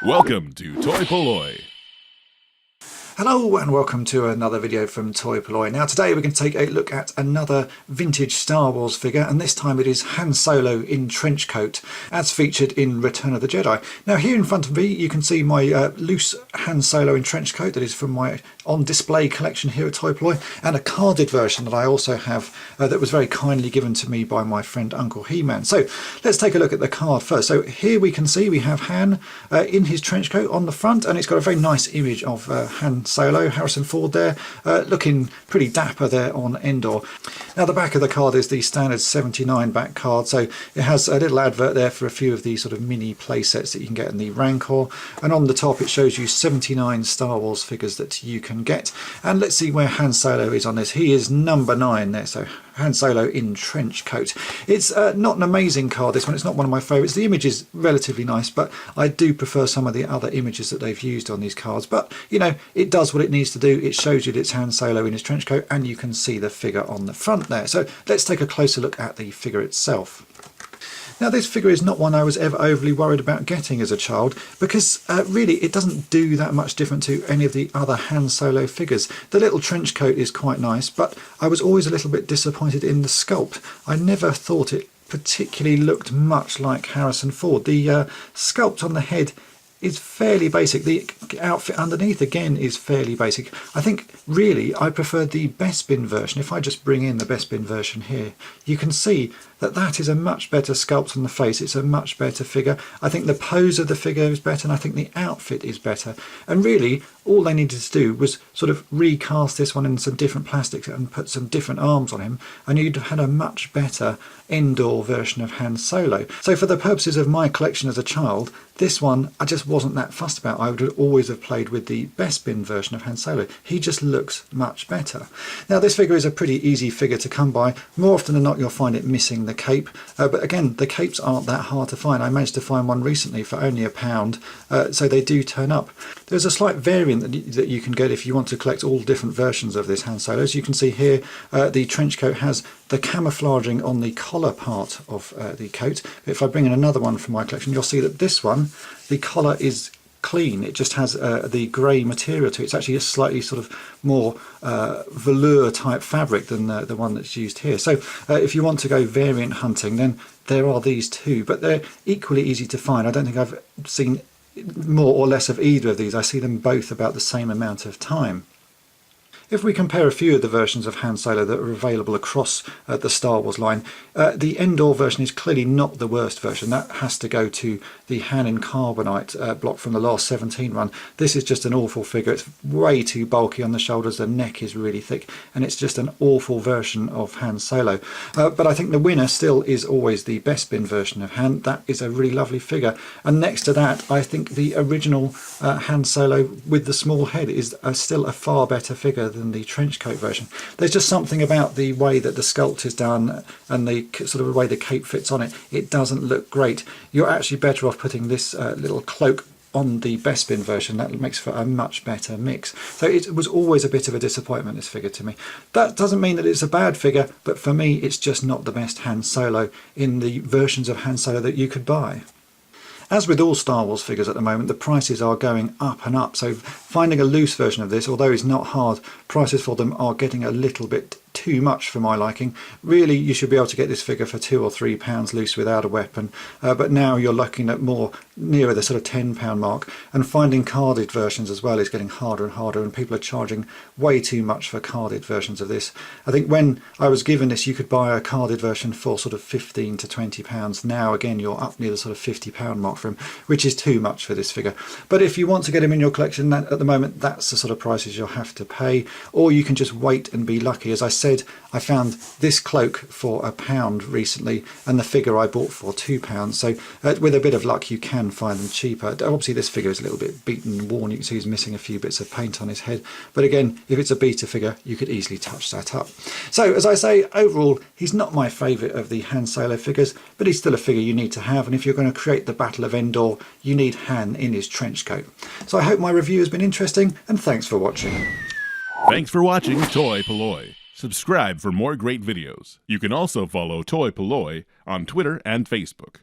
Welcome to toy-polloi. Hello and welcome to another video from toy-polloi. Now today we're going to take a look at another vintage Star Wars figure, and this time it is Han Solo in trench coat as featured in Return of the Jedi. Now here in front of me you can see my loose Han Solo in trench coat that is from my on display collection here at toy-polloi, and a carded version that I also have that was very kindly given to me by my friend Uncle He-Man. So let's take a look at the card first. So here we can see we have Han in his trench coat on the front, and it's got a very nice image of Han Solo, Harrison Ford there, looking pretty dapper there on Endor. Now the back of the card is the standard 79 back card, so it has a little advert there for a few of the sort of mini play sets that you can get in the Rancor, and on the top it shows you 79 Star Wars figures that you can get. And let's see where Han Solo is on this. He is number 9 there, so Han Solo in trench coat. It's not an amazing card, this one. It's not one of my favourites. The image is relatively nice, but I do prefer some of the other images that they've used on these cards. But, you know, it does what it needs to do. It shows you that it's Han Solo in his trench coat, and you can see the figure on the front there. So let's take a closer look at the figure itself. Now this figure is not one I was ever overly worried about getting as a child, because really it doesn't do that much different to any of the other Han Solo figures. The little trench coat is quite nice, but I was always a little bit disappointed in the sculpt. I never thought it particularly looked much like Harrison Ford. The sculpt on the head is fairly basic. The outfit underneath again is fairly basic. I think really I prefer the Bespin version. If I just bring in the Bespin version here, you can see that that is a much better sculpt on the face. It's a much better figure. I think the pose of the figure is better, and I think the outfit is better. And really all they needed to do was sort of recast this one in some different plastics and put some different arms on him, and you'd have had a much better Endor version of Han Solo. So for the purposes of my collection as a child, this one I just wasn't that fussed about. I would always have played with the Bespin version of Han Solo. He just looks much better. Now this figure is a pretty easy figure to come by. More often than not you'll find it missing the cape, but again the capes aren't that hard to find. I managed to find one recently for only £1, so they do turn up. There's a slight variant that you can get if you want to collect all different versions of this Han Solo. As you can see here, the trench coat has the camouflaging on the collar part of the coat. If I bring in another one from my collection, you'll see that this one, the collar is clean. It just has the grey material to it. It's actually a slightly sort of more velour type fabric than the one that's used here. So if you want to go variant hunting, then there are these two, but they're equally easy to find. I don't think I've seen more or less of either of these. I see them both about the same amount of time. If we compare a few of the versions of Han Solo that are available across the Star Wars line, the Endor version is clearly not the worst version. That has to go to the Han in Carbonite block from the last 17 run. This is just an awful figure. It's way too bulky on the shoulders, the neck is really thick, and it's just an awful version of Han Solo. But I think the winner still is always the Bespin version of Han. That is a really lovely figure. And next to that, I think the original Han Solo with the small head is still a far better figure than the trench coat version. There's just something about the way that the sculpt is done and the sort of the way the cape fits on it. It doesn't look great. You're actually better off putting this little cloak on the Bespin version. That makes for a much better mix. So it was always a bit of a disappointment, this figure, to me. That doesn't mean that it's a bad figure, but for me it's just not the best Han Solo in the versions of Han Solo that you could buy. As with all Star Wars figures at the moment, the prices are going up and up, so finding a loose version of this, although it's not hard, prices for them are getting a little bit too much for my liking. Really, you should be able to get this figure for £2 or £3 loose without a weapon, but now you're looking at more nearer the sort of £10 mark, and finding carded versions as well is getting harder and harder, and people are charging way too much for carded versions of this. I think when I was given this you could buy a carded version for sort of £15 to £20. Now again you're up near the sort of £50 mark for him, which is too much for this figure. But if you want to get him in your collection, at the moment that's the sort of prices you'll have to pay, or you can just wait and be lucky. As I said, I found this cloak for £1 recently, and the figure I bought for £2, so with a bit of luck you can find them cheaper. Obviously this figure is a little bit beaten and worn. You can see he's missing a few bits of paint on his head, but again, if it's a beta figure you could easily touch that up. So as I say, overall he's not my favourite of the Han Solo figures, but he's still a figure you need to have, and if you're going to create the Battle of Endor you need Han in his trench coat. So I hope my review has been interesting, and thanks for watching. Thanks for watching toy-polloi. Subscribe for more great videos. You can also follow toy-polloi on Twitter and Facebook.